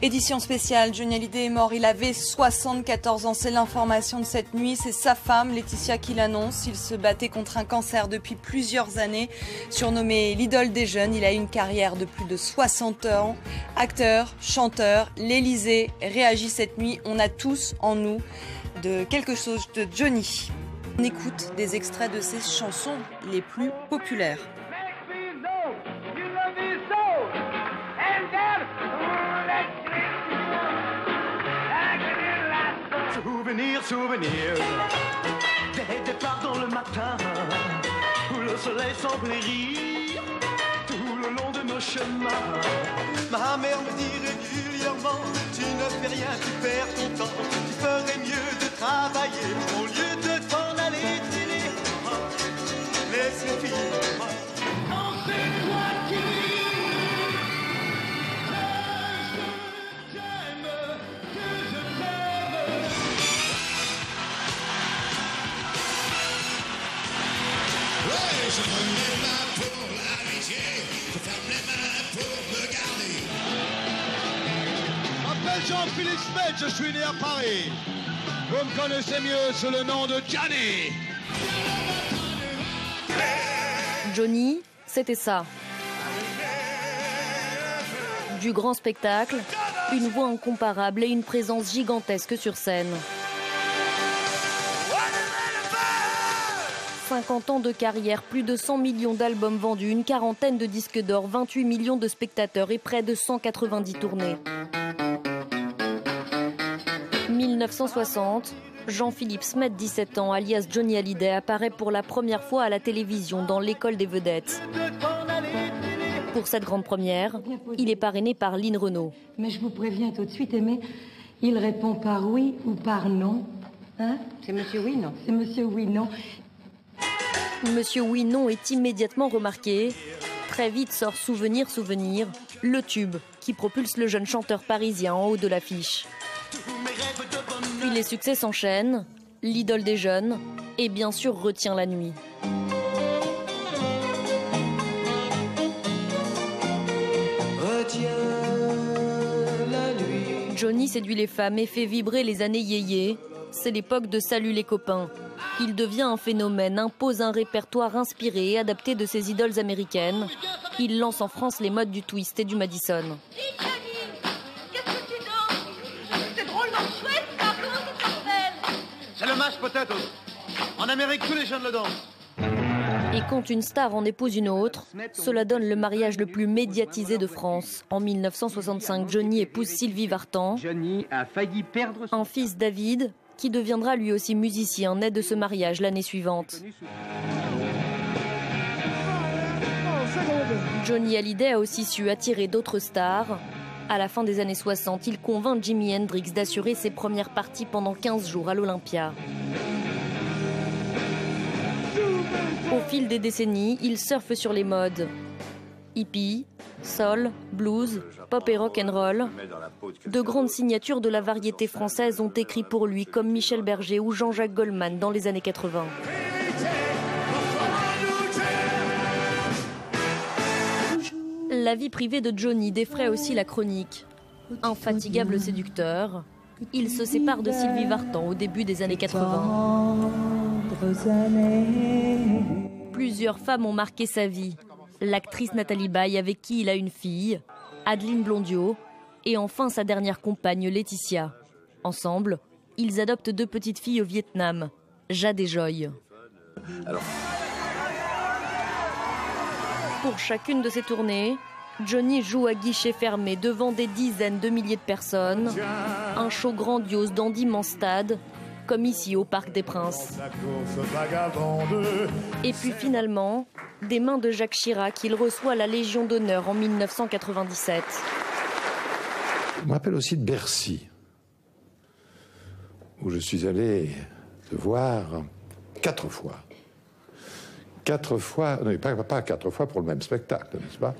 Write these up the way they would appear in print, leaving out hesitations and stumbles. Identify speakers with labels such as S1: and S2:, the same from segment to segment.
S1: Édition spéciale, Johnny Hallyday est mort, il avait 74 ans, c'est l'information de cette nuit, c'est sa femme Laetitia qui l'annonce. Il se battait contre un cancer depuis plusieurs années, surnommé l'idole des jeunes, il a eu une carrière de plus de 60 ans. Acteur, chanteur, l'Élysée réagit cette nuit, on a tous en nous de quelque chose de Johnny. On écoute des extraits de ses chansons les plus populaires.
S2: Souvenir, souvenir, des départs dans le matin, où le soleil semblait rire, tout le long de nos chemins. Ma mère me dit régulièrement, tu ne fais rien, tu perds ton temps, tu ferais mieux de travailler, au lieu de t'en aller traîner. Laisse les filles, non c'est toi qui
S3: je me mets mains pour l'amitié, je ferme les mains pour me garder.
S4: Je m'appelle Jean-Philippe Smith, je suis né à Paris. Vous me connaissez mieux sous le nom de Johnny.
S5: Johnny, c'était ça. Du grand spectacle, une voix incomparable et une présence gigantesque sur scène. 50 ans de carrière, plus de 100 millions d'albums vendus, une quarantaine de disques d'or, 28 millions de spectateurs et près de 190 tournées. 1960, Jean-Philippe Smet, 17 ans, alias Johnny Hallyday, apparaît pour la première fois à la télévision dans l'École des vedettes. Pour cette grande première, il est parrainé par Lynn Renaud.
S6: Mais je vous préviens tout de suite, Aimé, il répond par oui ou par non. Hein?
S7: C'est Monsieur Oui, non?
S6: C'est Monsieur Oui, non.
S5: Monsieur Oui Non est immédiatement remarqué. Très vite sort Souvenir, Souvenir, le tube qui propulse le jeune chanteur parisien en haut de l'affiche. Puis les succès s'enchaînent, l'idole des jeunes et bien sûr Retient la nuit. Johnny séduit les femmes et fait vibrer les années yéyé. C'est l'époque de Salut les copains. Il devient un phénomène, impose un répertoire inspiré et adapté de ses idoles américaines. Il lance en France les modes du twist et du Madison.
S2: c'est le mashed potato. En Amérique, tous les jeunes le dansent.
S5: Et quand une star en épouse une autre, cela donne le mariage le plus médiatisé de France. En 1965, Johnny épouse Sylvie Vartan.
S7: Johnny a failli perdre
S5: un fils David, qui deviendra lui aussi musicien, naît de ce mariage l'année suivante. Johnny Hallyday a aussi su attirer d'autres stars. À la fin des années 60, il convainc Jimi Hendrix d'assurer ses premières parties pendant 15 jours à l'Olympia. Au fil des décennies, il surfe sur les modes. Hippie, soul, blues, pop et rock'n'roll. De grandes signatures de la variété française ont écrit pour lui, comme Michel Berger ou Jean-Jacques Goldman dans les années 80. La vie privée de Johnny défraie aussi la chronique. Infatigable séducteur, il se sépare de Sylvie Vartan au début des années 80. Plusieurs femmes ont marqué sa vie. L'actrice Nathalie Baye, avec qui il a une fille, Adeline Blondiot, et enfin sa dernière compagne Laetitia. Ensemble, ils adoptent 2 petites filles au Vietnam, Jade et Joy. Pour chacune de ces tournées, Johnny joue à guichet fermé devant des dizaines de milliers de personnes. Un show grandiose dans d'immenses stades, comme ici au Parc des Princes. Et puis finalement, des mains de Jacques Chirac, il reçoit la Légion d'honneur en 1997.
S8: Je me rappelle aussi de Bercy, où je suis allé le voir 4 fois. 4 fois, non, pas 4 fois pour le même spectacle, n'est-ce pas?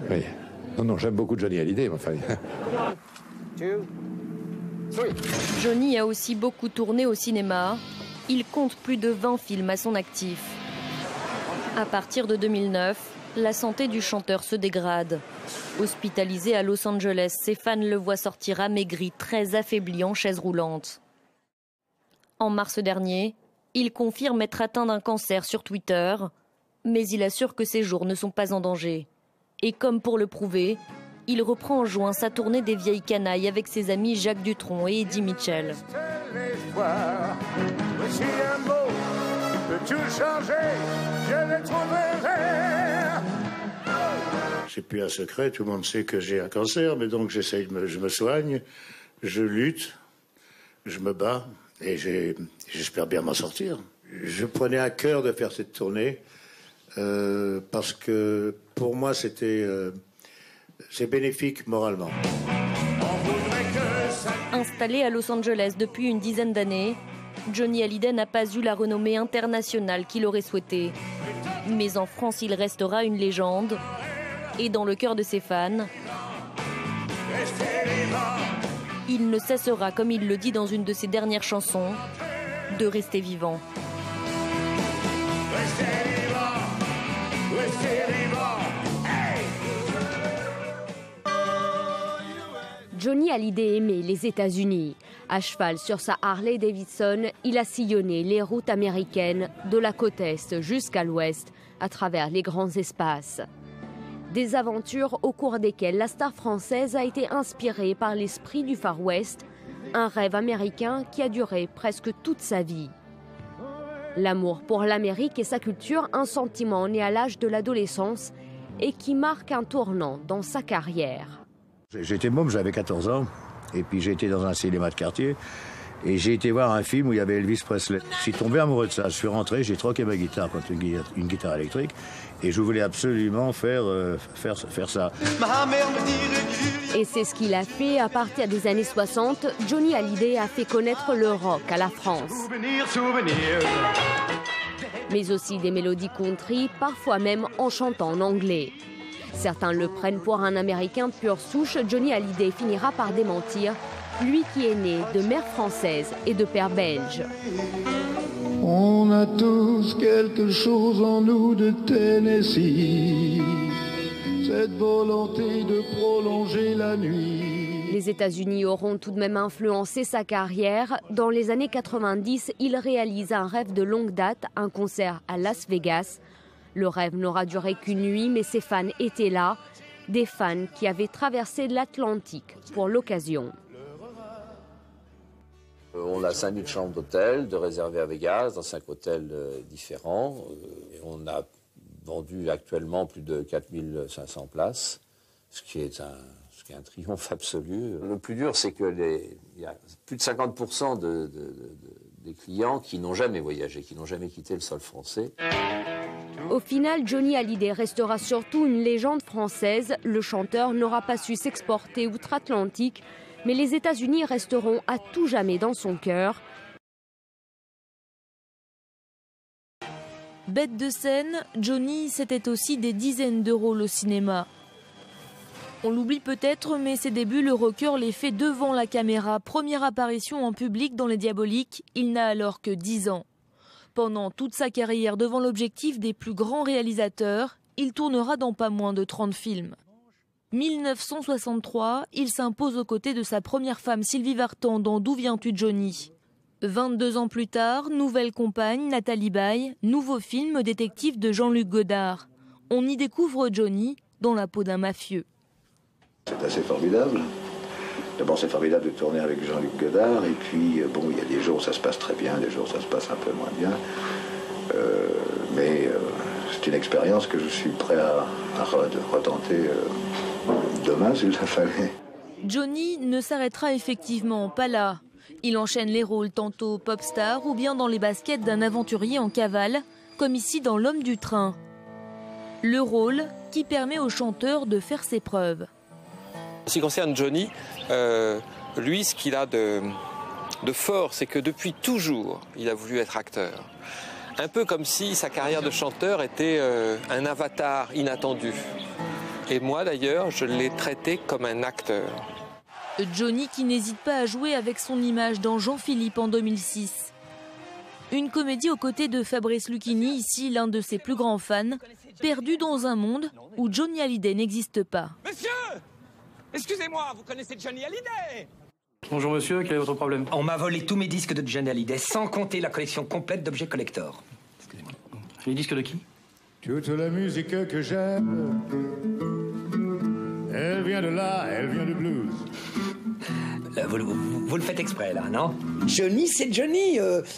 S8: Oui. Non, j'aime beaucoup Johnny Hallyday, mais enfin...
S5: Johnny a aussi beaucoup tourné au cinéma. Il compte plus de 20 films à son actif. À partir de 2009, La santé du chanteur se dégrade. Hospitalisé à Los Angeles, ses fans le voient sortir amaigri, très affaibli en chaise roulante. En mars dernier, il confirme être atteint d'un cancer sur Twitter, mais il assure que ses jours ne sont pas en danger. Et comme pour le prouver, il reprend en juin sa tournée des vieilles canailles avec ses amis Jacques Dutronc et Eddie Mitchell.
S9: C'est plus un secret, tout le monde sait que j'ai un cancer, mais donc je me soigne, je lutte, je me bats et j'espère bien m'en sortir. Je prenais à cœur de faire cette tournée parce que pour moi c'est bénéfique moralement.
S5: Installé à Los Angeles depuis une dizaine d'années, Johnny Hallyday n'a pas eu la renommée internationale qu'il aurait souhaité. Mais en France, il restera une légende. Et dans le cœur de ses fans, il ne cessera, comme il le dit dans une de ses dernières chansons, de rester vivant.
S10: Johnny Hallyday aimait les États-Unis. À cheval sur sa Harley Davidson, il a sillonné les routes américaines de la côte est jusqu'à l'ouest, à travers les grands espaces. Des aventures au cours desquelles la star française a été inspirée par l'esprit du Far West, un rêve américain qui a duré presque toute sa vie. L'amour pour l'Amérique et sa culture, un sentiment né à l'âge de l'adolescence et qui marque un tournant dans sa carrière.
S9: J'étais môme, j'avais 14 ans, et puis j'ai été dans un cinéma de quartier, et j'ai été voir un film où il y avait Elvis Presley. Je suis tombé amoureux de ça, je suis rentré, j'ai troqué ma guitare contre une guitare électrique, et je voulais absolument faire ça.
S10: Et c'est ce qu'il a fait. À partir des années 60, Johnny Hallyday a fait connaître le rock à la France. Mais aussi des mélodies country, parfois même en chantant en anglais. Certains le prennent pour un Américain pure souche. Johnny Hallyday finira par démentir, lui qui est né de mère française et de père belge.
S2: On a tous quelque chose en nous de Tennessee, cette volonté de prolonger la nuit.
S10: Les États-Unis auront tout de même influencé sa carrière. Dans les années 90, il réalise un rêve de longue date, un concert à Las Vegas. Le rêve n'aura duré qu'une nuit, mais ses fans étaient là, des fans qui avaient traversé l'Atlantique pour l'occasion.
S11: On a 5000 chambres d'hôtel de réservées à Vegas, dans 5 hôtels différents. Et on a vendu actuellement plus de 4500 places, ce qui est un triomphe absolu. Le plus dur, c'est qu'il y a plus de 50% des clients qui n'ont jamais voyagé, qui n'ont jamais quitté le sol français.
S10: Au final, Johnny Hallyday restera surtout une légende française. Le chanteur n'aura pas su s'exporter outre-Atlantique, mais les États-Unis resteront à tout jamais dans son cœur.
S5: Bête de scène, Johnny, c'était aussi des dizaines de rôles au cinéma. On l'oublie peut-être, mais ses débuts, le rocker les fait devant la caméra. Première apparition en public dans Les Diaboliques, il n'a alors que 10 ans. Pendant toute sa carrière devant l'objectif des plus grands réalisateurs, il tournera dans pas moins de 30 films. 1963, il s'impose aux côtés de sa première femme Sylvie Vartan dans D'où viens-tu Johnny ? 22 ans plus tard, nouvelle compagne, Nathalie Baye, nouveau film détective de Jean-Luc Godard. On y découvre Johnny dans la peau d'un mafieux.
S9: C'est assez formidable. D'abord, c'est formidable de tourner avec Jean-Luc Godard, et puis, bon, il y a des jours où ça se passe très bien, des jours où ça se passe un peu moins bien. Mais c'est une expérience que je suis prêt à retenter demain, s'il le fallait.
S5: Johnny ne s'arrêtera effectivement pas là. Il enchaîne les rôles tantôt pop star ou bien dans les baskets d'un aventurier en cavale, comme ici dans L'Homme du train. Le rôle qui permet au chanteur de faire ses preuves.
S12: En ce qui concerne Johnny, lui, ce qu'il a de fort, c'est que depuis toujours, il a voulu être acteur. Un peu comme si sa carrière de chanteur était un avatar inattendu. Et moi, d'ailleurs, je l'ai traité comme un acteur.
S5: Johnny qui n'hésite pas à jouer avec son image dans Jean-Philippe en 2006. Une comédie aux côtés de Fabrice Lucchini, ici l'un de ses plus grands fans, perdu dans un monde où Johnny Hallyday n'existe pas.
S13: Monsieur! Excusez-moi, vous connaissez Johnny Hallyday?
S14: Bonjour monsieur, quel est votre problème?
S15: On m'a volé tous mes disques de Johnny Hallyday, sans compter la collection complète d'objets collector.
S14: Excusez-moi. Les disques de qui?
S4: Toute la musique que j'aime, elle vient de là, elle vient du blues.
S15: Vous le faites exprès, là, non? Johnny, c'est Johnny,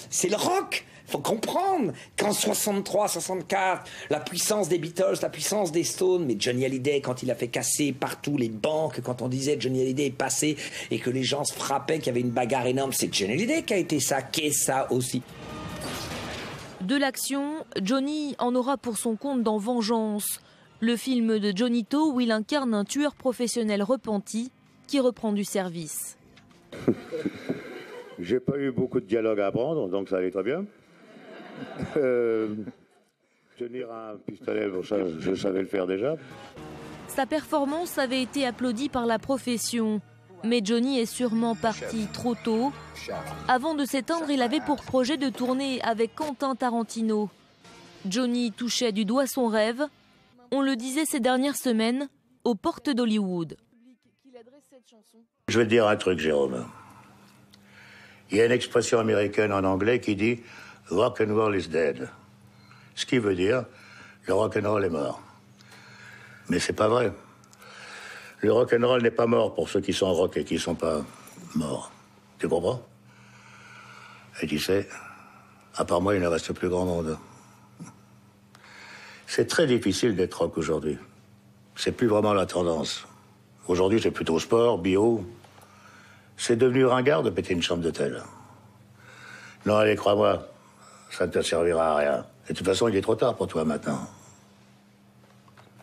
S15: c'est le rock. Faut comprendre qu'en 63, 64, la puissance des Beatles, la puissance des Stones, mais Johnny Hallyday, quand il a fait casser partout les banques, quand on disait Johnny Hallyday est passé et que les gens se frappaient, qu'il y avait une bagarre énorme, c'est Johnny Hallyday qui a été ça, qui est ça aussi.
S5: De l'action, Johnny en aura pour son compte dans Vengeance, le film de Johnito où il incarne un tueur professionnel repenti qui reprend du service.
S9: J'ai pas eu beaucoup de dialogue à apprendre, donc ça allait très bien. Tenir un pistolet, bon, ça, je savais le faire déjà.
S5: Sa performance avait été applaudie par la profession, mais Johnny est sûrement parti trop tôt. Avant de s'éteindre, il avait pour projet de tourner avec Quentin Tarantino. Johnny touchait du doigt son rêve. On le disait ces dernières semaines, aux portes d'Hollywood.
S9: Je vais te dire un truc, Jérôme. Il y a une expression américaine en anglais qui dit « rock and roll is dead ». Ce qui veut dire « le rock and roll est mort ». Mais c'est pas vrai. Le rock and roll n'est pas mort pour ceux qui sont rock et qui ne sont pas morts. Tu comprends? Et tu sais, à part moi, il ne reste plus grand monde. C'est très difficile d'être rock aujourd'hui. C'est plus vraiment la tendance. Aujourd'hui, c'est plutôt sport, bio. C'est devenu ringard de péter une chambre d'hôtel. Non, allez, crois-moi, ça ne te servira à rien. Et de toute façon, il est trop tard pour toi maintenant.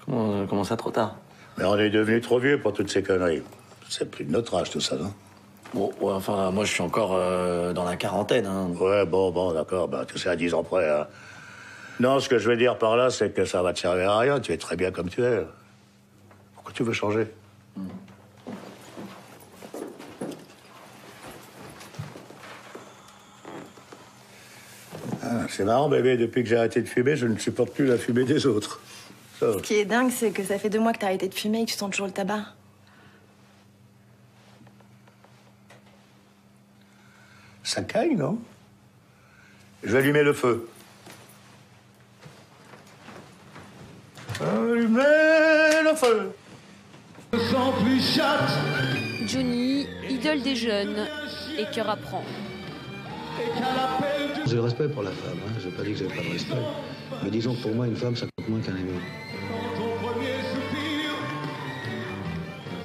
S14: Comment ça, trop tard?
S9: Mais on est devenu trop vieux pour toutes ces conneries. C'est plus de notre âge, tout ça, non?
S14: Bon, ouais, enfin, moi, je suis encore dans la quarantaine. Hein.
S9: Ouais, bon, d'accord, bah, tu sais, à 10 ans près. Hein. Non, ce que je veux dire par là, c'est que ça va te servir à rien. Tu es très bien comme tu es. Pourquoi tu veux changer? Ah, c'est marrant, bébé, depuis que j'ai arrêté de fumer, je ne supporte plus la fumée des autres. Ça.
S16: Ce qui est dingue, c'est que ça fait 2 mois que t'as arrêté de fumer et que tu sens toujours le tabac.
S9: Ça caille, non? Je vais allumer le feu. Allumer le feu.
S2: Sans plus chatte.
S10: Johnny, idole des jeunes, et cœur à prendre.
S17: J'ai le respect pour la femme, hein. Je n'ai pas dit que j'avais pas de respect. Mais disons que pour moi, une femme, ça compte moins qu'un ami.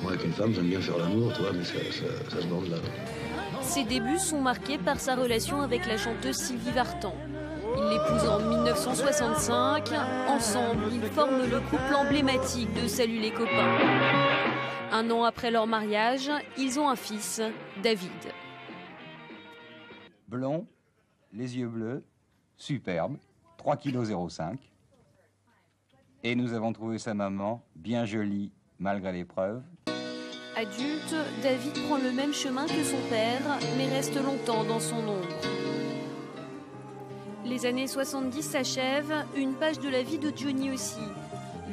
S17: Moi, avec une femme, j'aime bien faire l'amour, toi, mais ça se bande là.
S10: Ses débuts sont marqués par sa relation avec la chanteuse Sylvie Vartan. Il l'épouse en 1965. Ensemble, ils forment le couple emblématique de Salut les copains. 1 an après leur mariage, ils ont un fils, David.
S18: Blond, les yeux bleus, superbe, 3,05 kg. Et nous avons trouvé sa maman bien jolie malgré l'épreuve.
S10: Adulte, David prend le même chemin que son père, mais reste longtemps dans son ombre. Les années 70 s'achèvent, une page de la vie de Johnny aussi.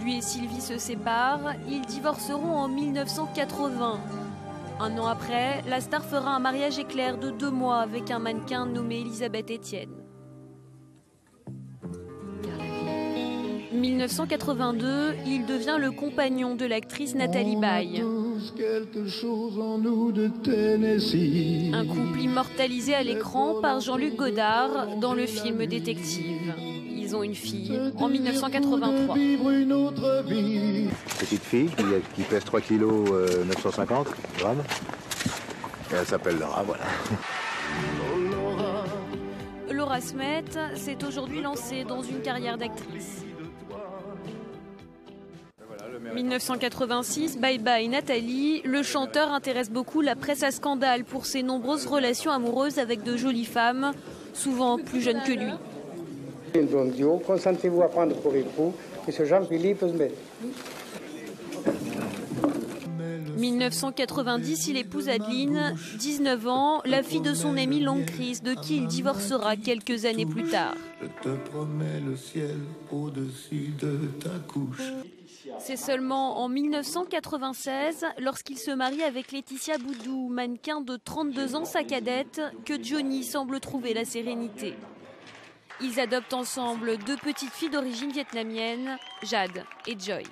S10: Lui et Sylvie se séparent, ils divorceront en 1980. 1 an après, la star fera un mariage éclair de 2 mois avec un mannequin nommé Elisabeth Etienne. 1982, il devient le compagnon de l'actrice Nathalie Baye. Un couple immortalisé à l'écran par Jean-Luc Godard dans le film Détective. Ils ont une fille en 1983.
S19: Petite fille qui pèse 3 kg 950 grammes. Et elle s'appelle Laura, voilà.
S10: Laura Smet s'est aujourd'hui lancée dans une carrière d'actrice. 1986, Bye Bye Nathalie, le chanteur intéresse beaucoup la presse à scandale pour ses nombreuses relations amoureuses avec de jolies femmes, souvent plus jeunes que lui.
S20: Consentez-vous à prendre pour époux M. Jean-Philippe Smet.
S5: 1990, il épouse Adeline, 19 ans, la fille de son ami Long Chris, de qui il divorcera quelques années plus tard.
S2: Je te promets le ciel au-dessus de ta couche.
S5: C'est seulement en 1996, lorsqu'il se marie avec Laetitia Boudou, mannequin de 32 ans, sa cadette, que Johnny semble trouver la sérénité. Ils adoptent ensemble 2 petites filles d'origine vietnamienne, Jade et Joy.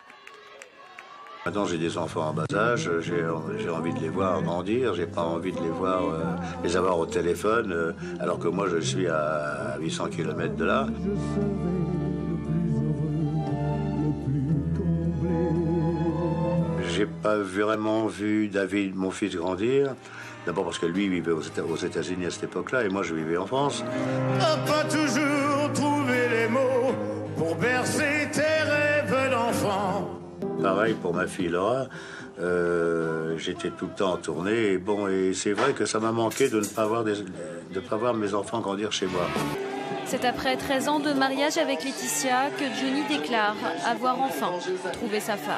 S19: Maintenant j'ai des enfants en bas âge, j'ai envie de les voir grandir, j'ai pas envie de les voir, les avoir au téléphone, alors que moi je suis à 800 km de là. J'ai pas vraiment vu David, mon fils, grandir. D'abord parce que lui vivait aux États-Unis à cette époque-là et moi je vivais en France.
S2: N'a pas toujours trouvé les mots pour bercer tes rêves d'enfant.
S19: Pareil pour ma fille Laura, j'étais tout le temps en tournée et c'est vrai que ça m'a manqué de ne pas voir mes enfants grandir chez moi.
S5: C'est après 13 ans de mariage avec Laetitia que Johnny déclare avoir enfin trouvé sa femme.